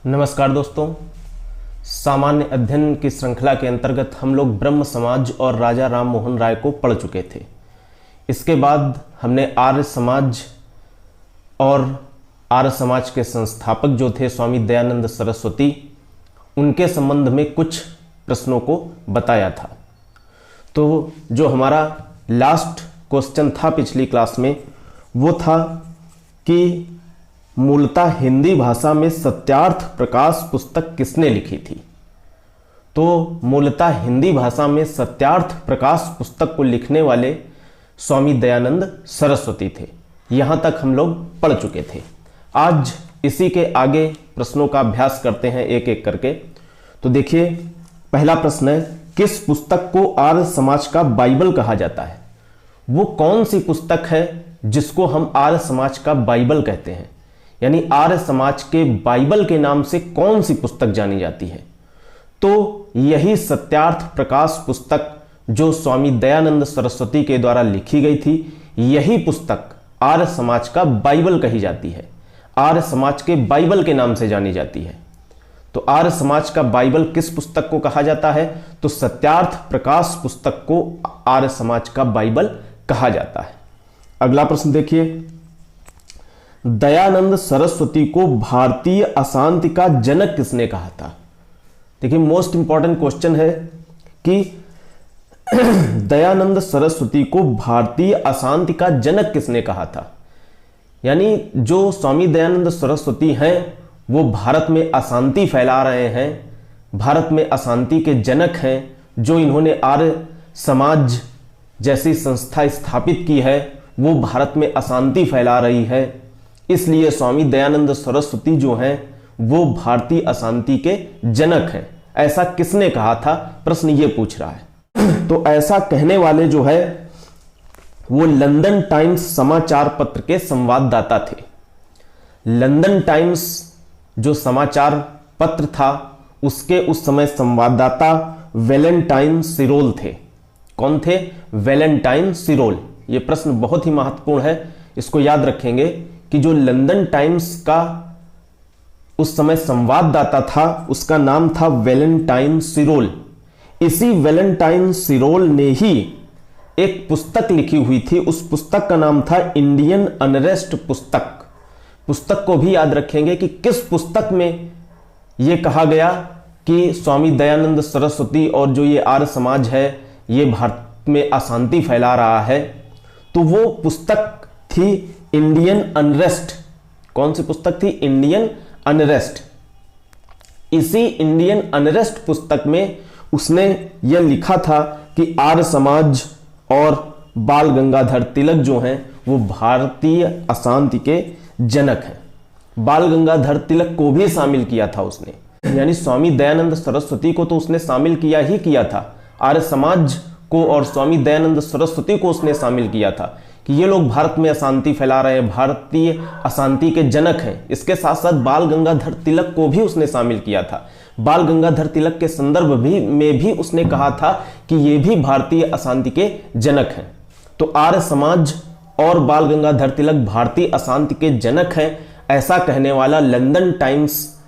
नमस्कार दोस्तों, सामान्य अध्ययन की श्रृंखला के अंतर्गत हम लोग ब्रह्म समाज और राजा राम मोहन राय को पढ़ चुके थे। इसके बाद हमने आर्य समाज और आर्य समाज के संस्थापक जो थे स्वामी दयानंद सरस्वती, उनके संबंध में कुछ प्रश्नों को बताया था। तो जो हमारा लास्ट क्वेश्चन था पिछली क्लास में, वो था कि मूलतः हिंदी भाषा में सत्यार्थ प्रकाश पुस्तक किसने लिखी थी। तो मूलतः हिंदी भाषा में सत्यार्थ प्रकाश पुस्तक को लिखने वाले स्वामी दयानंद सरस्वती थे। यहाँ तक हम लोग पढ़ चुके थे। आज इसी के आगे प्रश्नों का अभ्यास करते हैं एक एक करके। तो देखिए, पहला प्रश्न है, किस पुस्तक को आर्य समाज का बाइबल कहा जाता है। वो कौन सी पुस्तक है जिसको हम आर्य समाज का बाइबल कहते हैं, यानी आर्य समाज के बाइबल के नाम से कौन सी पुस्तक जानी जाती है। तो यही सत्यार्थ प्रकाश पुस्तक जो स्वामी दयानंद सरस्वती के द्वारा लिखी गई थी, यही पुस्तक आर्य समाज का बाइबल कही जाती है, आर्य समाज के बाइबल के नाम से जानी जाती है। तो आर्य समाज का बाइबल किस पुस्तक को कहा जाता है, तो सत्यार्थ प्रकाश पुस्तक को आर्य समाज का बाइबल कहा जाता है। अगला प्रश्न देखिए, दयानंद सरस्वती को भारतीय अशांति का जनक किसने कहा था। देखिए, मोस्ट इंपॉर्टेंट क्वेश्चन है कि दयानंद सरस्वती को भारतीय अशांति का जनक किसने कहा था। यानी जो स्वामी दयानंद सरस्वती हैं, वो भारत में अशांति फैला रहे हैं, भारत में अशांति के जनक हैं। जो इन्होंने आर्य समाज जैसी संस्था स्थापित की है, वो भारत में अशांति फैला रही है। इसलिए स्वामी दयानंद सरस्वती जो हैं, वो भारतीय अशांति के जनक हैं। ऐसा किसने कहा था, प्रश्न ये पूछ रहा है। तो ऐसा कहने वाले जो है, वो लंदन टाइम्स समाचार पत्र के संवाददाता थे। लंदन टाइम्स जो समाचार पत्र था, उसके उस समय संवाददाता वैलेंटाइन सिरोल थे। कौन थे? वैलेंटाइन सिरोल। ये प्रश्न बहुत ही महत्वपूर्ण है, इसको याद रखेंगे कि जो लंदन टाइम्स का उस समय संवाददाता था, उसका नाम था वैलेंटाइन सिरोल। इसी वैलेंटाइन सिरोल ने ही एक पुस्तक लिखी हुई थी। उस पुस्तक का नाम था इंडियन अनरेस्ट पुस्तक। पुस्तक को भी याद रखेंगे कि किस पुस्तक में यह कहा गया कि स्वामी दयानंद सरस्वती और जो ये आर्य समाज है, ये भारत में अशांति फैला रहा है। तो वो पुस्तक थी इंडियन अनरेस्ट। कौन सी पुस्तक थी? Indian unrest. इसी इंडियन अनरेस्ट पुस्तक में उसने यह लिखा था कि आर्य समाज और बाल गंगाधर तिलक जो हैं, वो भारतीय अशांति के जनक हैं। बाल गंगाधर तिलक को भी शामिल किया था उसने, यानी स्वामी दयानंद सरस्वती को तो उसने शामिल किया ही किया था, आर्य समाज को और स्वामी दयानंद सरस्वती को उसने शामिल किया था कि ये लोग भारत में अशांति फैला रहे हैं, भारतीय अशांति के जनक हैं। इसके साथ साथ बाल गंगाधर तिलक को भी उसने शामिल किया था। बाल गंगाधर तिलक के संदर्भ में भी उसने कहा था कि ये भी भारतीय अशांति के जनक हैं। तो आर्य समाज और बाल गंगाधर तिलक भारतीय अशांति के जनक हैं, ऐसा कहने वाला लंदन टाइम्स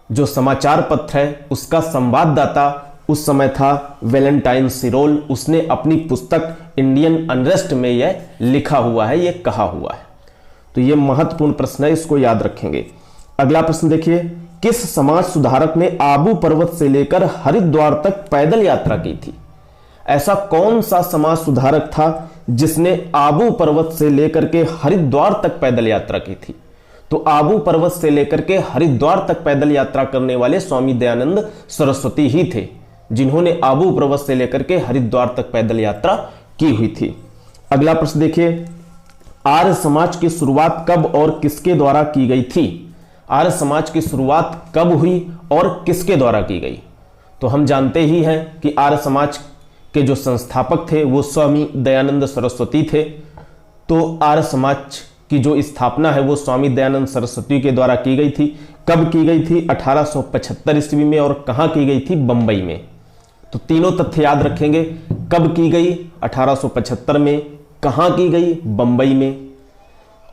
जो समाचार पत्र है, उसका संवाददाता उस समय था वैलेंटाइन सिरोल। उसने अपनी पुस्तक इंडियन अनरेस्ट में यह लिखा हुआ है, यह कहा हुआ है। तो यह महत्वपूर्ण प्रश्न है, इसको याद रखेंगे। अगला प्रश्न देखिए, किस समाज सुधारक ने आबू पर्वत से लेकर हरिद्वार तक पैदल यात्रा की थी। ऐसा कौन सा समाज सुधारक था जिसने आबू पर्वत से लेकर के हरिद्वार तक पैदल यात्रा की थी। तो आबू पर्वत से लेकर के हरिद्वार तक पैदल यात्रा करने वाले स्वामी दयानंद सरस्वती ही थे, जिन्होंने आबू पर्वत से लेकर के हरिद्वार तक पैदल यात्रा की हुई थी। अगला प्रश्न देखिए, आर्य समाज की शुरुआत कब और किसके द्वारा की गई थी। आर्य समाज की शुरुआत कब हुई और किसके द्वारा की गई। तो हम जानते ही हैं कि आर्य समाज के जो संस्थापक थे, वो स्वामी दयानंद सरस्वती थे। तो आर्य समाज की जो स्थापना है, वो स्वामी दयानंद सरस्वती के द्वारा की गई थी। कब की गई थी? 1875 ईस्वी में। और कहाँ की गई थी? बंबई में। तो तीनों तथ्य याद रखेंगे। कब की गई? 1875 में। कहाँ की गई? बंबई में।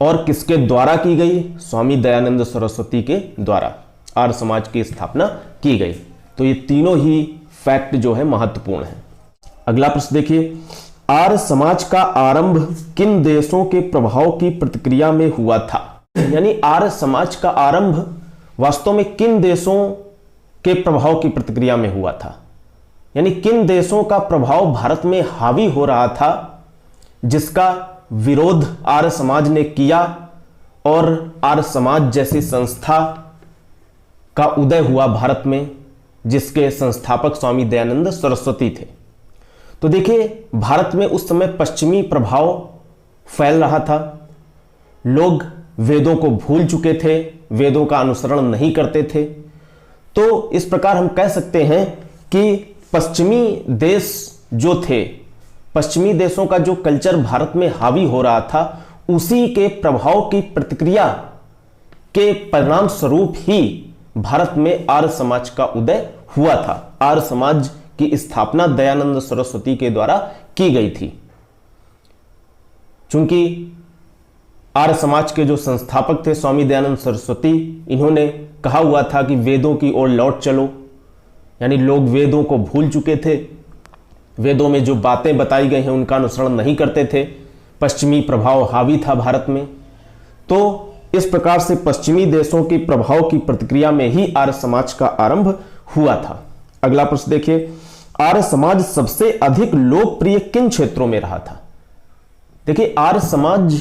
और किसके द्वारा की गई? स्वामी दयानंद सरस्वती के द्वारा। आर्य समाज की स्थापना की गई। तो ये तीनों ही फैक्ट जो है महत्वपूर्ण है। अगला प्रश्न देखिए, आर्य समाज का आरंभ किन देशों के प्रभाव की प्रतिक्रिया में हुआ था? यानी आर्य समाज का आरंभ वास्तव में किन देशों के प्रभाव की प्रतिक्रिया में हुआ था? यानी किन देशों का प्रभाव भारत में हावी हो रहा था जिसका विरोध आर्य समाज ने किया और आर्य समाज जैसी संस्था का उदय हुआ भारत में, जिसके संस्थापक स्वामी दयानंद सरस्वती थे। तो देखिए, भारत में उस समय पश्चिमी प्रभाव फैल रहा था। लोग वेदों को भूल चुके थे, वेदों का अनुसरण नहीं करते थे। तो इस प्रकार हम कह सकते हैं कि पश्चिमी देश जो थे, पश्चिमी देशों का जो कल्चर भारत में हावी हो रहा था, उसी के प्रभाव की प्रतिक्रिया के परिणाम स्वरूप ही भारत में आर्य समाज का उदय हुआ था। आर्य समाज की स्थापना दयानंद सरस्वती के द्वारा की गई थी। चूंकि आर्य समाज के जो संस्थापक थे स्वामी दयानंद सरस्वती, इन्होंने कहा हुआ था कि वेदों की ओर लौट चलो। यानी लोग वेदों को भूल चुके थे, वेदों में जो बातें बताई गई हैं उनका अनुसरण नहीं करते थे, पश्चिमी प्रभाव हावी था भारत में। तो इस प्रकार से पश्चिमी देशों के प्रभाव की प्रतिक्रिया में ही आर्य समाज का आरंभ हुआ था। अगला प्रश्न देखिए, आर्य समाज सबसे अधिक लोकप्रिय किन क्षेत्रों में रहा था? देखिए, आर्य समाज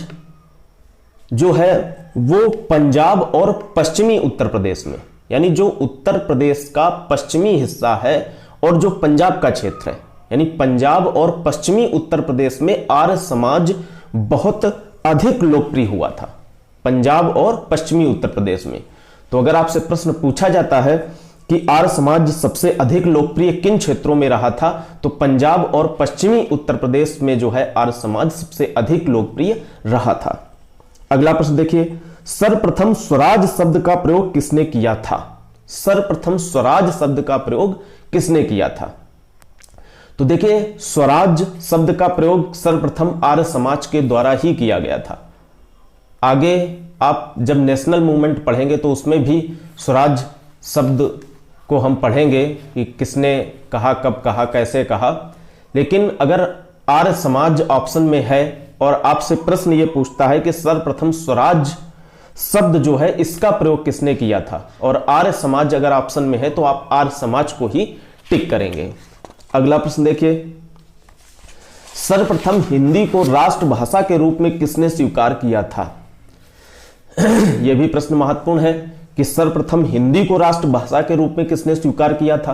जो है वो पंजाब और पश्चिमी उत्तर प्रदेश में, यानी जो उत्तर प्रदेश का पश्चिमी हिस्सा है और जो पंजाब का क्षेत्र है, यानी पंजाब और पश्चिमी उत्तर प्रदेश में आर्य समाज बहुत अधिक लोकप्रिय हुआ था, पंजाब और पश्चिमी उत्तर प्रदेश में। तो अगर आपसे प्रश्न पूछा जाता है कि आर्य समाज सबसे अधिक लोकप्रिय किन क्षेत्रों में रहा था, तो पंजाब और पश्चिमी उत्तर प्रदेश में जो है आर्य समाज सबसे अधिक लोकप्रिय रहा था। अगला प्रश्न देखिए, सर्वप्रथम स्वराज शब्द का प्रयोग किसने किया था? सर्वप्रथम स्वराज शब्द का प्रयोग किसने किया था? तो देखिए, स्वराज शब्द का प्रयोग सर्वप्रथम आर्य समाज के द्वारा ही किया गया था। आगे आप जब नेशनल मूवमेंट पढ़ेंगे तो उसमें भी स्वराज शब्द को हम पढ़ेंगे कि किसने कहा, कब कहा, कैसे कहा। लेकिन अगर आर्य समाज ऑप्शन में है और आपसे प्रश्न ये पूछता है कि सर्वप्रथम स्वराज शब्द जो है इसका प्रयोग किसने किया था, और आर्य समाज अगर ऑप्शन में है तो आप आर्य समाज को ही टिक करेंगे। अगला प्रश्न देखिए, सर्वप्रथम हिंदी को राष्ट्रभाषा के रूप में किसने स्वीकार किया था? यह भी प्रश्न महत्वपूर्ण है कि सर्वप्रथम हिंदी को राष्ट्रभाषा के रूप में किसने स्वीकार किया था।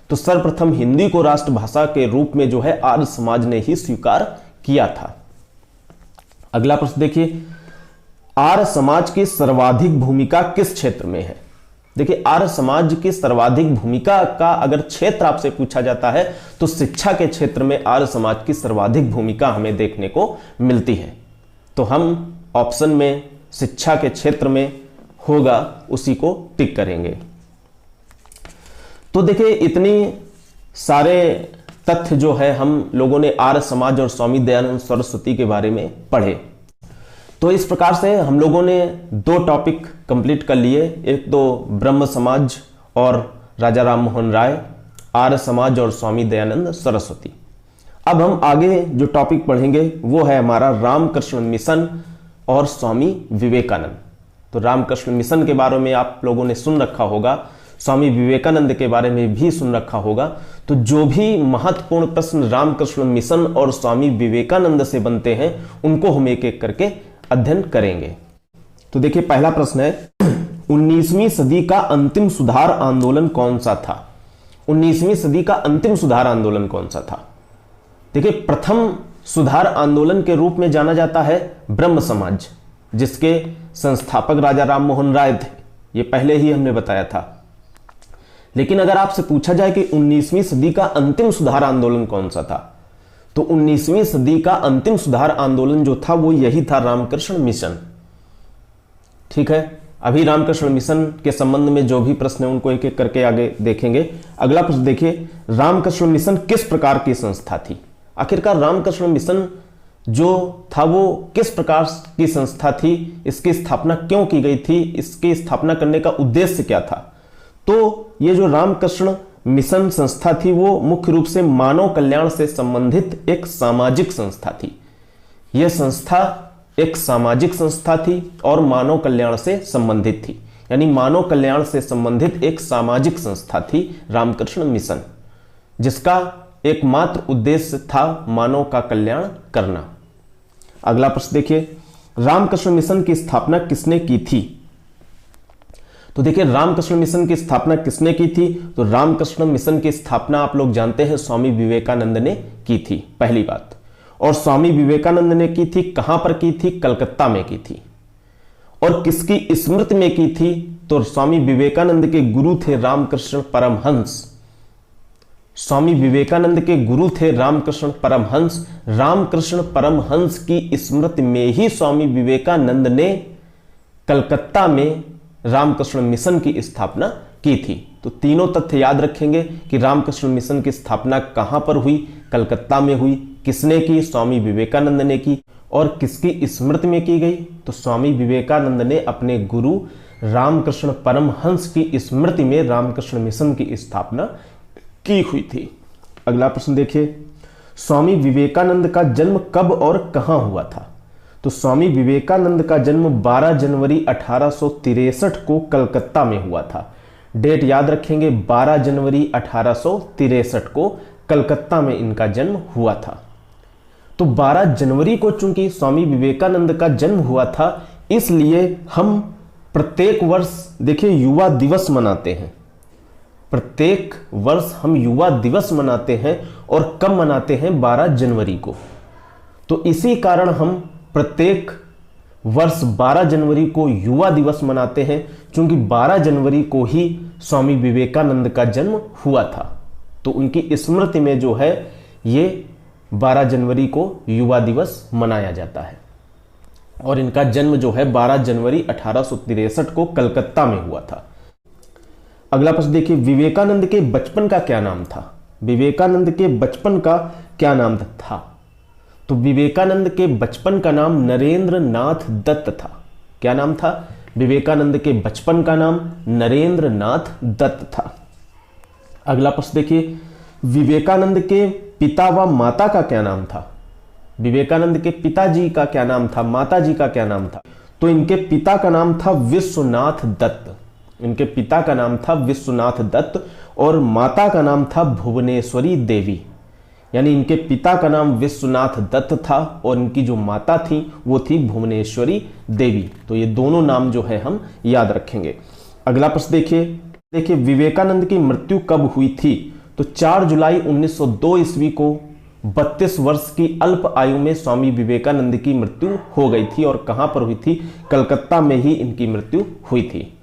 तो सर्वप्रथम हिंदी को राष्ट्रभाषा के रूप में जो है आर्य समाज ने ही स्वीकार किया था। अगला प्रश्न देखिए, आर्य समाज की सर्वाधिक भूमिका किस क्षेत्र में है? देखिए, आर्य समाज की सर्वाधिक भूमिका का अगर क्षेत्र आपसे पूछा जाता है तो शिक्षा के क्षेत्र में आर्य समाज की सर्वाधिक भूमिका हमें देखने को मिलती है। तो हम ऑप्शन में शिक्षा के क्षेत्र में होगा उसी को टिक करेंगे। तो देखिए, इतनी सारे तथ्य जो है हम लोगों ने आर्य समाज और स्वामी दयानंद सरस्वती के बारे में पढ़े। तो इस प्रकार से हम लोगों ने दो टॉपिक कंप्लीट कर लिए, एक तो ब्रह्म समाज और राजा राम मोहन राय, आर्य समाज और स्वामी दयानंद सरस्वती। अब हम आगे जो टॉपिक पढ़ेंगे वो है हमारा रामकृष्ण मिशन और स्वामी विवेकानंद। तो रामकृष्ण मिशन के बारे में आप लोगों ने सुन रखा होगा, स्वामी विवेकानंद के बारे में भी सुन रखा होगा। तो जो भी महत्वपूर्ण प्रश्न रामकृष्ण मिशन और स्वामी विवेकानंद से बनते हैं उनको हम एक एक करके अध्ययन करेंगे। तो देखिए, पहला प्रश्न है, 19वीं सदी का अंतिम सुधार आंदोलन कौन सा था? 19वीं सदी का अंतिम सुधार आंदोलन कौन सा था? देखिए, प्रथम सुधार आंदोलन के रूप में जाना जाता है ब्रह्म समाज, जिसके संस्थापक राजा राम मोहन राय थे। ये पहले ही हमने बताया था। लेकिन अगर आपसे पूछा जाए कि 19वीं सदी का अंतिम सुधार आंदोलन कौन सा था, तो 19वीं सदी का अंतिम सुधार आंदोलन जो था वो यही था, रामकृष्ण मिशन। ठीक है, अभी रामकृष्ण मिशन के संबंध में जो भी प्रश्न है उनको एक एक करके आगे देखेंगे। अगला प्रश्न देखिए, रामकृष्ण मिशन किस प्रकार की संस्था थी? आखिरकार रामकृष्ण मिशन जो था वो किस प्रकार की संस्था थी, इसकी स्थापना क्यों की गई थी, इसकी स्थापना करने का उद्देश्य क्या था? तो ये जो रामकृष्ण मिशन संस्था थी वो मुख्य रूप से मानव कल्याण से संबंधित एक सामाजिक संस्था थी। यह संस्था एक सामाजिक संस्था थी और मानव कल्याण से संबंधित थी, यानी मानव कल्याण से संबंधित एक सामाजिक संस्था थी रामकृष्ण मिशन, जिसका एकमात्र उद्देश्य था मानव का कल्याण करना। अगला प्रश्न देखिए, रामकृष्ण मिशन की स्थापना किसने की थी? तो देखिए, रामकृष्ण मिशन की स्थापना किसने की थी? तो रामकृष्ण मिशन की स्थापना आप लोग जानते हैं स्वामी विवेकानंद ने की थी, पहली बात। और स्वामी विवेकानंद ने की थी, कहां पर की थी? कलकत्ता में की थी। और किसकी स्मृति में की थी? तो स्वामी विवेकानंद के गुरु थे रामकृष्ण परमहंस। स्वामी विवेकानंद के गुरु थे रामकृष्ण परमहंस। रामकृष्ण परमहंस की स्मृति में ही स्वामी विवेकानंद ने कलकत्ता में रामकृष्ण मिशन की स्थापना की थी। तो तीनों तथ्य याद रखेंगे कि रामकृष्ण मिशन की स्थापना कहां पर हुई? कलकत्ता में हुई। किसने की? स्वामी विवेकानंद ने की। और किसकी स्मृति में की गई? तो स्वामी विवेकानंद ने अपने गुरु रामकृष्ण परमहंस की स्मृति में रामकृष्ण मिशन की स्थापना की हुई थी। अगला प्रश्न देखिए, स्वामी विवेकानंद का जन्म कब और कहां हुआ था? तो स्वामी विवेकानंद का जन्म 12 जनवरी 1863 को कलकत्ता में हुआ था। डेट याद रखेंगे, 12 जनवरी 1863 को कलकत्ता में इनका जन्म हुआ था। तो 12 जनवरी को चूंकि स्वामी विवेकानंद का जन्म हुआ था, इसलिए हम प्रत्येक वर्ष देखिए युवा दिवस मनाते हैं। प्रत्येक वर्ष हम युवा दिवस मनाते हैं, और कब मनाते हैं? 12 जनवरी को। तो इसी कारण हम प्रत्येक वर्ष 12 जनवरी को युवा दिवस मनाते हैं, क्योंकि 12 जनवरी को ही स्वामी विवेकानंद का जन्म हुआ था। तो उनकी स्मृति में जो है ये 12 जनवरी को युवा दिवस मनाया जाता है। और इनका जन्म जो है 12 जनवरी 1863 को कलकत्ता में हुआ था। अगला प्रश्न देखिए, विवेकानंद के बचपन का क्या नाम था? विवेकानंद के बचपन का क्या नाम था? तो विवेकानंद के बचपन का नाम नरेंद्र नाथ दत्त था। क्या नाम था? विवेकानंद के बचपन का नाम नरेंद्र नाथ दत्त था। अगला प्रश्न देखिए, विवेकानंद के पिता व माता का क्या नाम था? विवेकानंद के पिताजी का क्या नाम था? माताजी का क्या नाम था? तो इनके पिता का नाम था विश्वनाथ दत्त। इनके पिता का नाम था विश्वनाथ दत्त और माता का नाम था भुवनेश्वरी देवी। यानी इनके पिता का नाम विश्वनाथ दत्त था और इनकी जो माता थी वो थी भुवनेश्वरी देवी। तो ये दोनों नाम जो है हम याद रखेंगे। अगला प्रश्न देखिए, विवेकानंद की मृत्यु कब हुई थी? तो 4 जुलाई 1902 ईस्वी को 32 वर्ष की अल्प आयु में स्वामी विवेकानंद की मृत्यु हो गई थी। और कहां पर हुई थी? कलकत्ता में ही इनकी मृत्यु हुई थी।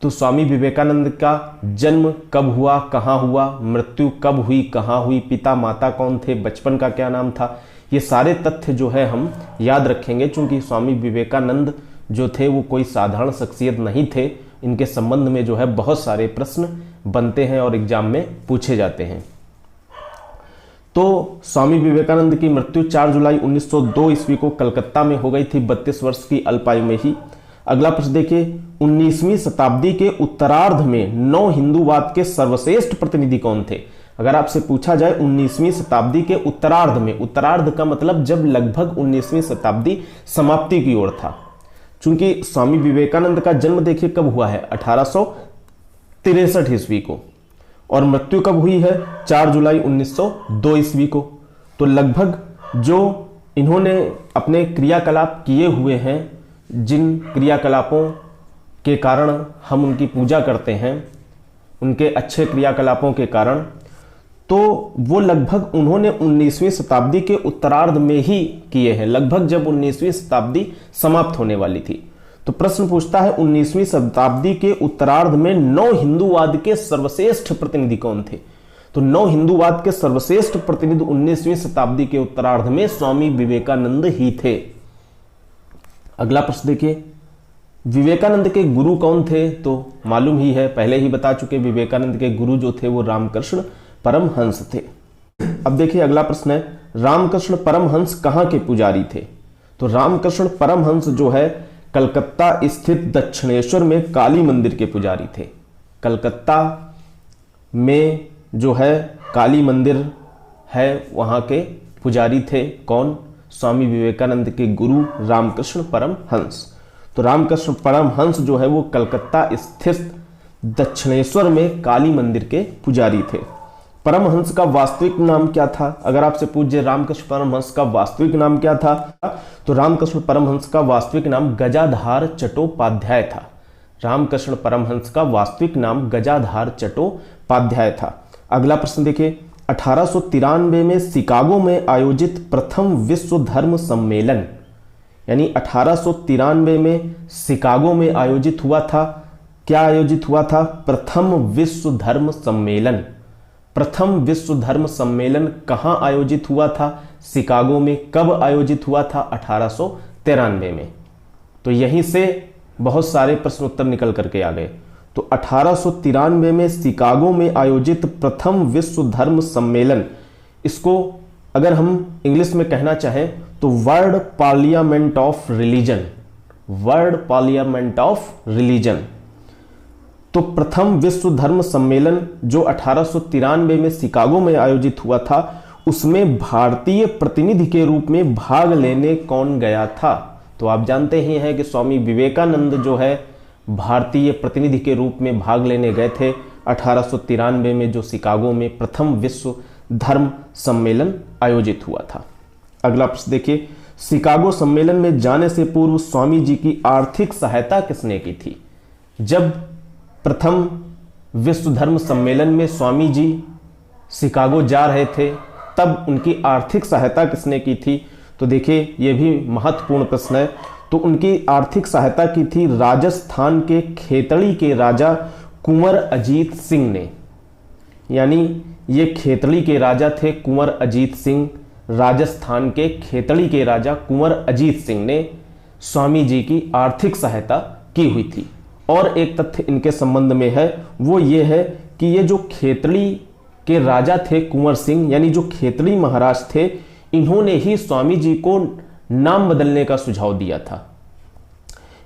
तो स्वामी विवेकानंद का जन्म कब हुआ, कहां हुआ, मृत्यु कब हुई, कहां हुई, पिता माता कौन थे, बचपन का क्या नाम था, ये सारे तथ्य जो है हम याद रखेंगे। क्योंकि स्वामी विवेकानंद जो थे वो कोई साधारण शख्सियत नहीं थे। इनके संबंध में जो है बहुत सारे प्रश्न बनते हैं और एग्जाम में पूछे जाते हैं। तो स्वामी विवेकानंद की मृत्यु 4 जुलाई 1902 ईस्वी को कलकत्ता में हो गई थी, 32 वर्ष की अल्पायु में ही। अगला प्रश्न देखिए, 19वीं शताब्दी के उत्तरार्ध में नव हिंदूवाद के सर्वश्रेष्ठ प्रतिनिधि कौन थे? अगर आपसे पूछा जाए 19वीं शताब्दी के उत्तरार्ध में, उत्तरार्ध का मतलब जब लगभग 19वीं शताब्दी समाप्ति की ओर था। चूंकि स्वामी विवेकानंद का जन्म देखिए कब हुआ है? 1863 ईस्वी को, और मृत्यु कब हुई है? 4 जुलाई 1902 ईस्वी को। तो लगभग जो इन्होंने अपने क्रियाकलाप किए हुए हैं, जिन क्रियाकलापों के कारण हम उनकी पूजा करते हैं, उनके अच्छे क्रियाकलापों के कारण, तो वो लगभग उन्होंने 19वीं शताब्दी के उत्तरार्ध में ही किए हैं, लगभग जब 19वीं शताब्दी समाप्त होने वाली थी। तो प्रश्न पूछता है 19वीं शताब्दी के उत्तरार्ध में नव हिंदूवाद के सर्वश्रेष्ठ प्रतिनिधि कौन थे? तो नव हिंदूवाद के सर्वश्रेष्ठ प्रतिनिधि 19वीं शताब्दी के उत्तरार्ध में स्वामी विवेकानंद ही थे। अगला प्रश्न देखिए, विवेकानंद के गुरु कौन थे? तो मालूम ही है, पहले ही बता चुके, विवेकानंद के गुरु जो थे वो रामकृष्ण परमहंस थे। अब देखिए अगला प्रश्न है, रामकृष्ण परमहंस कहां के पुजारी थे? तो रामकृष्ण परमहंस जो है कलकत्ता स्थित दक्षिणेश्वर में काली मंदिर के पुजारी थे। कलकत्ता में जो है काली मंदिर है वहाँ के पुजारी थे। कौन? स्वामी विवेकानंद के गुरु रामकृष्ण परमहंस। तो रामकृष्ण परमहंस जो है वो कलकत्ता स्थित दक्षिणेश्वर में काली मंदिर के पुजारी थे। परमहंस का वास्तविक नाम क्या था? अगर आपसे पूछे रामकृष्ण परमहंस का वास्तविक नाम क्या था, तो रामकृष्ण परमहंस का वास्तविक नाम गजाधार चट्टोपाध्याय था। रामकृष्ण परमहंस का वास्तविक नाम गजाधार चट्टोपाध्याय था। अगला प्रश्न देखिए, 1893 में शिकागो में आयोजित प्रथम विश्व धर्म सम्मेलन, यानी 1893 में शिकागो में आयोजित हुआ था। क्या आयोजित हुआ था? प्रथम विश्व धर्म सम्मेलन। प्रथम विश्व धर्म सम्मेलन कहाँ आयोजित हुआ था? शिकागो में। कब आयोजित हुआ था? 1893 में। तो यहीं से बहुत सारे प्रश्न उत्तर निकल करके आ गए। तो 1893 में शिकागो में आयोजित प्रथम विश्व धर्म सम्मेलन, इसको अगर हम इंग्लिश में कहना चाहें तो world parliament of religion, world parliament of religion. तो प्रथम विश्व धर्म सम्मेलन जो 1893 में शिकागो में आयोजित हुआ था, उसमें भारतीय प्रतिनिधि के रूप में भाग लेने कौन गया था? तो आप जानते ही हैं कि स्वामी विवेकानंद जो है भारतीय प्रतिनिधि के रूप में भाग लेने गए थे 1893 में, जो शिकागो में प्रथम विश्व धर्म सम्मेलन आयोजित हुआ था। अगला प्रश्न देखिए, शिकागो सम्मेलन में जाने से पूर्व स्वामी जी की आर्थिक सहायता किसने की थी? जब प्रथम विश्व धर्म सम्मेलन में स्वामी जी शिकागो जा रहे थे, तब उनकी आर्थिक सहायता किसने की थी? तो देखिए ये भी महत्वपूर्ण प्रश्न है। तो उनकी आर्थिक सहायता की थी राजस्थान के खेतड़ी के राजा कुंवर अजीत सिंह ने। यानी ये खेतड़ी के राजा थे कुंवर अजीत सिंह, राजस्थान के खेतड़ी के राजा कुंवर अजीत सिंह ने स्वामी जी की आर्थिक सहायता की हुई थी। और एक तथ्य इनके संबंध में है, वो ये है कि ये जो खेतड़ी के राजा थे कुंवर सिंह, यानी जो खेतड़ी महाराज थे, इन्होंने ही स्वामी जी को नाम बदलने का सुझाव दिया था।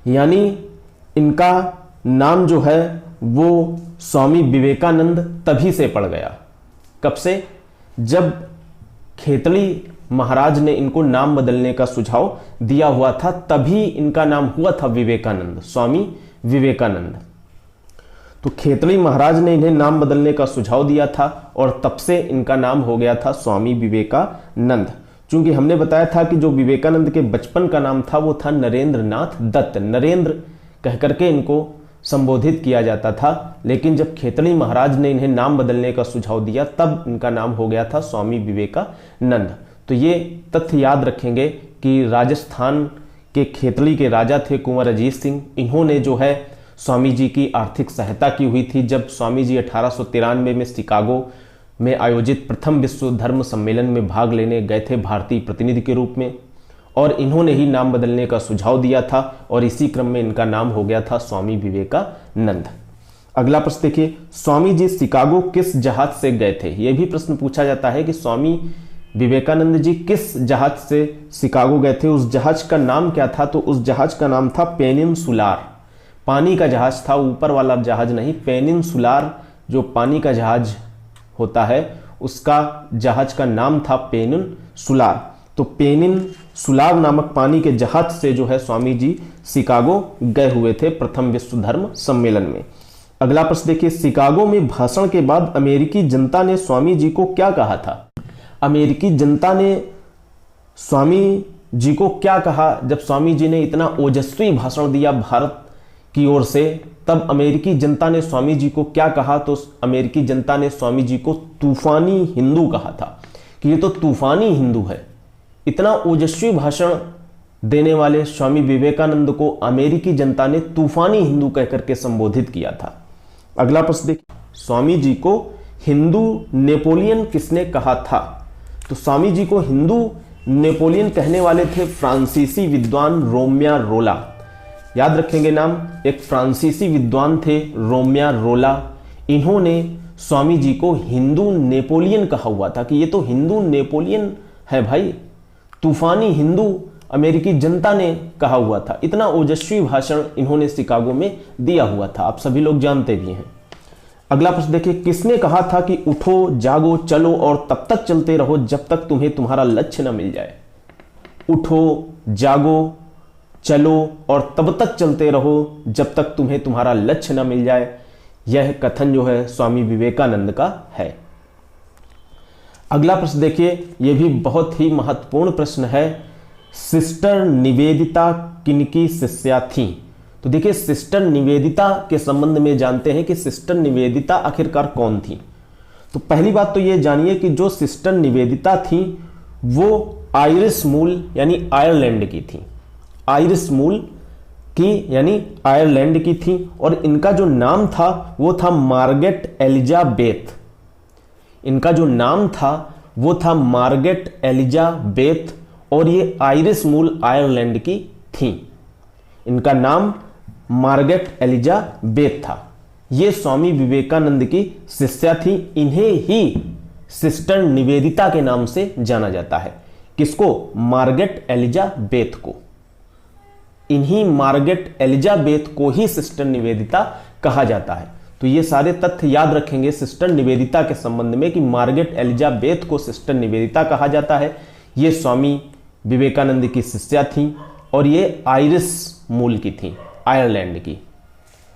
यानी इनका नाम जो है वो स्वामी विवेकानंद तभी से पड़ गया। कब से? जब खेतड़ी महाराज ने इनको नाम बदलने का सुझाव दिया हुआ था, तभी इनका नाम हुआ था विवेकानंद, स्वामी विवेकानंद। तो खेतड़ी महाराज ने इन्हें नाम बदलने का सुझाव दिया था और तब से इनका नाम हो गया था स्वामी विवेकानंद। चूंकि हमने बताया था कि जो विवेकानंद के बचपन का नाम था वो था नरेंद्र नाथ दत्त, नरेंद्र कह करके इनको संबोधित किया जाता था, लेकिन जब खेतड़ी महाराज ने इन्हें नाम बदलने का सुझाव दिया तब इनका नाम हो गया था स्वामी विवेकानंद। तो ये तथ्य याद रखेंगे कि राजस्थान के खेतड़ी के राजा थे कुंवर अजीत सिंह, इन्होंने जो है स्वामी जी की आर्थिक सहायता की हुई थी जब स्वामी जी 1893 में शिकागो में आयोजित प्रथम विश्व धर्म सम्मेलन में भाग लेने गए थे भारतीय प्रतिनिधि के रूप में, और इन्होंने ही नाम बदलने का सुझाव दिया था और इसी क्रम में इनका नाम हो गया था स्वामी विवेकानंद। अगला प्रश्न देखिए, स्वामी जी शिकागो किस जहाज से गए थे? यह भी प्रश्न पूछा जाता है कि स्वामी विवेकानंद जी किस जहाज से शिकागो गए थे, उस जहाज का नाम क्या था? तो उस जहाज का नाम था पेनिनसुलार, पानी का जहाज था, ऊपर वाला जहाज नहीं। पेनिनसुलार जो पानी का जहाज होता है उसका जहाज का नाम था पेनिनसुलार। तो पेनिनसुलार नामक पानी के जहाज से जो है स्वामी जी शिकागो गए हुए थे प्रथम विश्व धर्म सम्मेलन में। अगला प्रश्न देखिए, शिकागो में भाषण के बाद अमेरिकी जनता ने स्वामी जी को क्या कहा था? अमेरिकी जनता ने स्वामी जी को क्या कहा जब स्वामी जी ने इतना ओजस्वी भाषण दिया भारत की ओर से? तब अमेरिकी जनता ने स्वामी जी को क्या कहा? तो अमेरिकी जनता ने स्वामी जी को तूफानी हिंदू कहा था कि ये तो तूफानी हिंदू है। इतना ओजस्वी भाषण देने वाले स्वामी विवेकानंद को अमेरिकी जनता ने तूफानी हिंदू कहकर के संबोधित किया था। अगला प्रश्न देखिए, स्वामी जी को हिंदू नेपोलियन किसने कहा था? तो स्वामी जी को हिंदू नेपोलियन कहने वाले थे फ्रांसीसी विद्वान रोम्या रोला। याद रखेंगे नाम, एक फ्रांसीसी विद्वान थे रोम्या रोला। इन्होंने स्वामी जी को हिंदू नेपोलियन कहा हुआ था कि ये तो हिंदू नेपोलियन है भाई, तूफानी हिंदू अमेरिकी जनता ने कहा हुआ था। इतना ओजस्वी भाषण इन्होंने शिकागो में दिया हुआ था, आप सभी लोग जानते भी हैं। अगला प्रश्न देखिए, किसने कहा था कि उठो जागो चलो और तब तक चलते रहो जब तक तुम्हें तुम्हारा लक्ष्य न मिल जाए। उठो जागो चलो और तब तक चलते रहो जब तक तुम्हें तुम्हारा लक्ष्य न मिल जाए। यह कथन जो है स्वामी विवेकानंद का है। अगला प्रश्न देखिए, यह भी बहुत ही महत्वपूर्ण प्रश्न है। सिस्टर निवेदिता किनकी शिष्या थी? तो देखिए, सिस्टर निवेदिता के संबंध में जानते हैं कि सिस्टर निवेदिता आखिरकार कौन थी। तो पहली बात तो यह जानिए कि जो सिस्टर निवेदिता थी वो आयरिश मूल यानी आयरलैंड की थी। आयरिश मूल की यानी आयरलैंड की थी और इनका जो नाम था वो था मार्गरेट एलिजाबेथ। इनका जो नाम था वो था मार्गरेट एलिजाबेथ और ये आयरिश मूल आयरलैंड की थी। इनका नाम मार्गरेट एलिजाबेथ था। ये स्वामी विवेकानंद की शिष्या थी। इन्हें ही सिस्टर निवेदिता के नाम से जाना जाता है। किसको? मार्गरेट एलिजाबेथ को। इन्हीं मार्गरेट एलिजाबेथ को ही सिस्टर निवेदिता कहा जाता है। तो ये सारे तथ्य याद रखेंगे सिस्टर निवेदिता के संबंध में कि मार्गरेट एलिजाबेथ को सिस्टर निवेदिता कहा जाता है। ये स्वामी विवेकानंद की शिष्या थी और ये आयरिश मूल की थी, आयरलैंड की।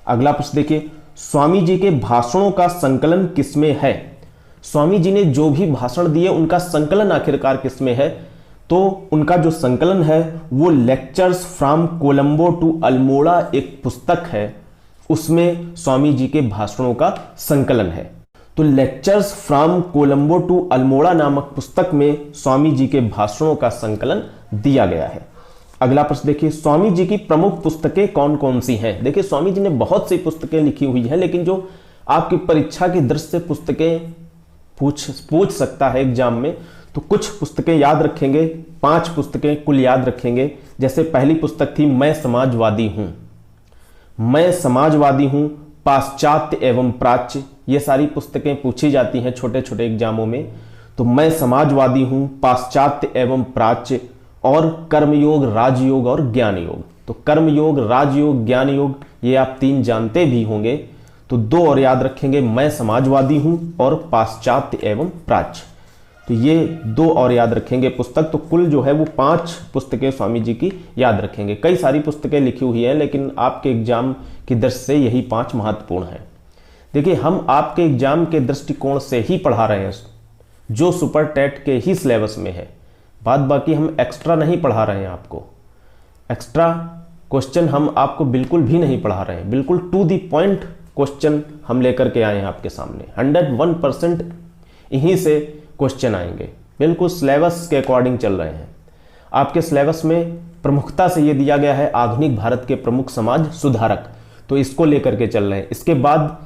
अगला प्रश्न देखिए, स्वामी जी के भाषणों का संकलन किसमें है? स्वामी जी ने जो भी भाषण दिए उनका संकलन आखिरकार किसमें है? तो उनका जो संकलन है वो lectures from Colombo to Almora एक पुस्तक है, उसमें स्वामी जी के भाषणों का संकलन है। तो lectures from Colombo to Almora नामक पुस्तक में स्वामी जी के भाषणों का संकलन दिया गया है। अगला प्रश्न देखिए, स्वामी जी की प्रमुख पुस्तकें कौन कौन सी हैं? देखिए, स्वामी जी ने बहुत सी पुस्तकें लिखी हुई हैं, लेकिन जो आपकी परीक्षा की दृष्टि से पुस्तकें पूछ सकता है एग्जाम में, तो कुछ पुस्तकें याद रखेंगे। 5 पुस्तकें कुल याद रखेंगे। जैसे पहली पुस्तक थी मैं समाजवादी हूं। मैं समाजवादी हूं, पाश्चात्य एवं प्राच्य, ये सारी पुस्तकें पूछी जाती हैं छोटे छोटे एग्जामों में। तो मैं समाजवादी हूं, पाश्चात्य एवं प्राच्य और कर्मयोग, राजयोग और ज्ञान योग। तो कर्मयोग, राजयोग, ज्ञान योग ये आप 3 जानते भी होंगे। तो 2 और याद रखेंगे, मैं समाजवादी हूं और पाश्चात्य एवं प्राच्य। तो ये 2 और याद रखेंगे पुस्तक। तो कुल जो है वो 5 पुस्तकें स्वामी जी की याद रखेंगे। कई सारी पुस्तकें लिखी हुई हैं, लेकिन आपके एग्जाम की दृष्टि से यही 5 महत्वपूर्ण हैं। देखिए, हम आपके एग्जाम के दृष्टिकोण से ही पढ़ा रहे हैं जो सुपर टेट के ही सिलेबस में है। बात बाकी हम एक्स्ट्रा नहीं पढ़ा रहे हैं आपको। एक्स्ट्रा क्वेश्चन हम आपको बिल्कुल भी नहीं पढ़ा रहे हैं। बिल्कुल टू द पॉइंट क्वेश्चन हम लेकर के आए हैं आपके सामने। 101% यहीं से क्वेश्चन आएंगे, बिल्कुल सिलेबस के अकॉर्डिंग चल रहे हैं। आपके सिलेबस में प्रमुखता से ये दिया गया है आधुनिक भारत के प्रमुख समाज सुधारक, तो इसको लेकर के चल रहे हैं। इसके बाद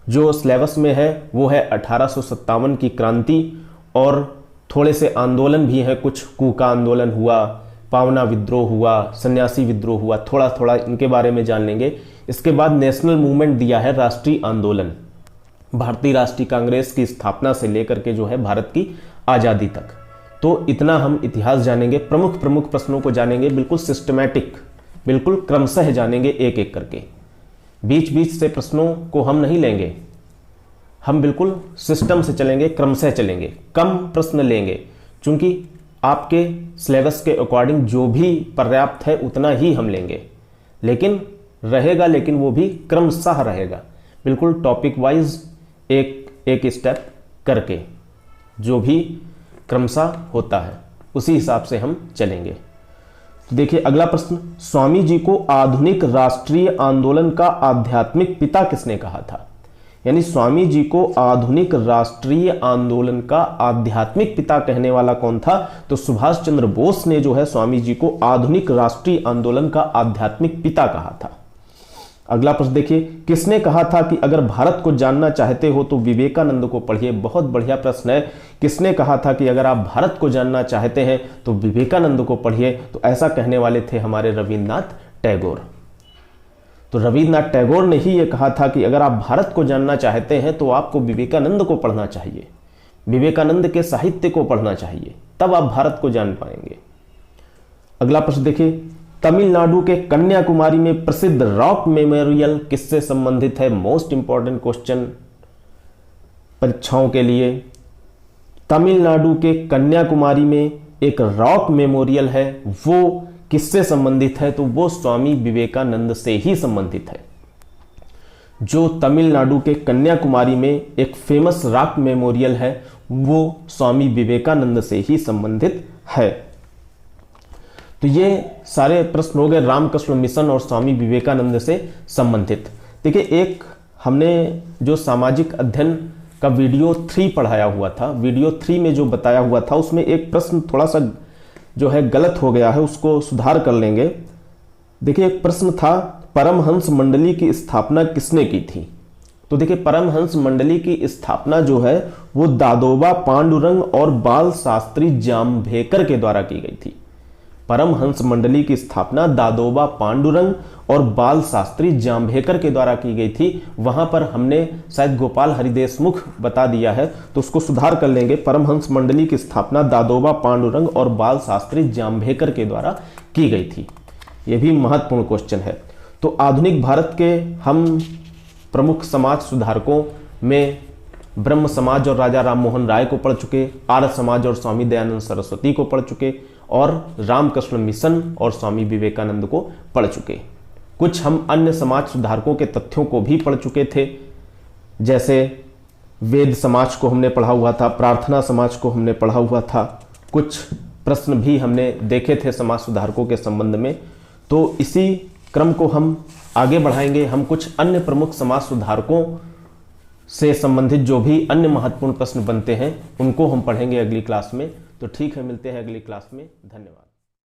जो सिलेबस में है वो है 1857 की क्रांति और थोड़े से आंदोलन भी हैं। कुछ कूका आंदोलन हुआ, पावना विद्रोह हुआ, सन्यासी विद्रोह हुआ, थोड़ा थोड़ा इनके बारे में जान लेंगे। इसके बाद नेशनल मूवमेंट दिया है, राष्ट्रीय आंदोलन, भारतीय राष्ट्रीय कांग्रेस की स्थापना से लेकर के जो है भारत की आजादी तक। तो इतना हम इतिहास जानेंगे, प्रमुख प्रमुख प्रश्नों को जानेंगे, बिल्कुल सिस्टमैटिक, बिल्कुल क्रमशः जानेंगे एक एक करके। बीच बीच से प्रश्नों को हम नहीं लेंगे, हम बिल्कुल सिस्टम से चलेंगे, क्रमशः चलेंगे, कम प्रश्न लेंगे, क्योंकि आपके सिलेबस के अकॉर्डिंग जो भी पर्याप्त है उतना ही हम लेंगे, लेकिन रहेगा, लेकिन वो भी क्रमशः रहेगा, बिल्कुल टॉपिक वाइज एक एक स्टेप करके, जो भी क्रमशः होता है उसी हिसाब से हम चलेंगे। तो देखिए अगला प्रश्न, स्वामी जी को आधुनिक राष्ट्रीय आंदोलन का आध्यात्मिक पिता किसने कहा था? यानी स्वामी जी को आधुनिक राष्ट्रीय आंदोलन का आध्यात्मिक पिता कहने वाला कौन था? तो सुभाष चंद्र बोस ने जो है स्वामी जी को आधुनिक राष्ट्रीय आंदोलन का आध्यात्मिक पिता कहा था। अगला प्रश्न देखिए, किसने कहा था कि अगर भारत को जानना चाहते हो तो विवेकानंद को पढ़िए? बहुत बढ़िया प्रश्न है। किसने कहा था कि अगर आप भारत को जानना चाहते हैं तो विवेकानंद को पढ़िए? तो ऐसा कहने वाले थे हमारे रविन्द्रनाथ टैगोर। तो रविन्द्रनाथ टैगोर ने ही यह कहा था कि अगर आप भारत को जानना चाहते हैं तो आपको विवेकानंद को पढ़ना चाहिए, विवेकानंद के साहित्य को पढ़ना चाहिए, तब आप भारत को जान पाएंगे। अगला प्रश्न देखिए, तमिलनाडु के कन्याकुमारी में प्रसिद्ध रॉक मेमोरियल किससे संबंधित है? मोस्ट इंपॉर्टेंट क्वेश्चन परीक्षाओं के लिए। तमिलनाडु के कन्याकुमारी में एक रॉक मेमोरियल है, वो किससे संबंधित है? तो वो स्वामी विवेकानंद से ही संबंधित है। जो तमिलनाडु के कन्याकुमारी में एक फेमस रॉक मेमोरियल है वो स्वामी विवेकानंद से ही संबंधित है। तो ये सारे प्रश्न हो गए रामकृष्ण मिशन और स्वामी विवेकानंद से संबंधित। देखिए, एक हमने जो सामाजिक अध्ययन का वीडियो 3 पढ़ाया हुआ था, वीडियो 3 में जो बताया हुआ था उसमें एक प्रश्न थोड़ा सा जो है गलत हो गया है, उसको सुधार कर लेंगे। देखिए, एक प्रश्न था परमहंस मंडली की स्थापना किसने की थी? तो देखिए, परमहंस मंडली की स्थापना जो है वो दादोबा पांडुरंग और बाल शास्त्री जाम्भेकर के द्वारा की गई थी। परमहंस मंडली की स्थापना दादोबा पांडुरंग और बाल शास्त्री जाम्भेकर के द्वारा की गई थी। वहां पर हमने शायद गोपाल हरिदेशमुख बता दिया है, तो उसको सुधार कर लेंगे। परमहंस मंडली की स्थापना दादोबा पांडुरंग और बाल शास्त्री जाम्भेकर के द्वारा की गई थी। यह भी महत्वपूर्ण क्वेश्चन है। तो आधुनिक भारत के हम प्रमुख समाज सुधारकों में ब्रह्म समाज और राजा राम मोहन राय को पढ़ चुके, आर्य समाज और स्वामी दयानंद सरस्वती को पढ़ चुके और रामकृष्ण मिशन और स्वामी विवेकानंद को पढ़ चुके। कुछ हम अन्य समाज सुधारकों के तथ्यों को भी पढ़ चुके थे, जैसे वेद समाज को हमने पढ़ा हुआ था, प्रार्थना समाज को हमने पढ़ा हुआ था। कुछ प्रश्न भी हमने देखे थे समाज सुधारकों के संबंध में। तो इसी क्रम को हम आगे बढ़ाएंगे। हम कुछ अन्य प्रमुख समाज सुधारकों से संबंधित जो भी अन्य महत्वपूर्ण प्रश्न बनते हैं उनको हम पढ़ेंगे अगली क्लास में। तो ठीक है, मिलते हैं अगली क्लास में। धन्यवाद।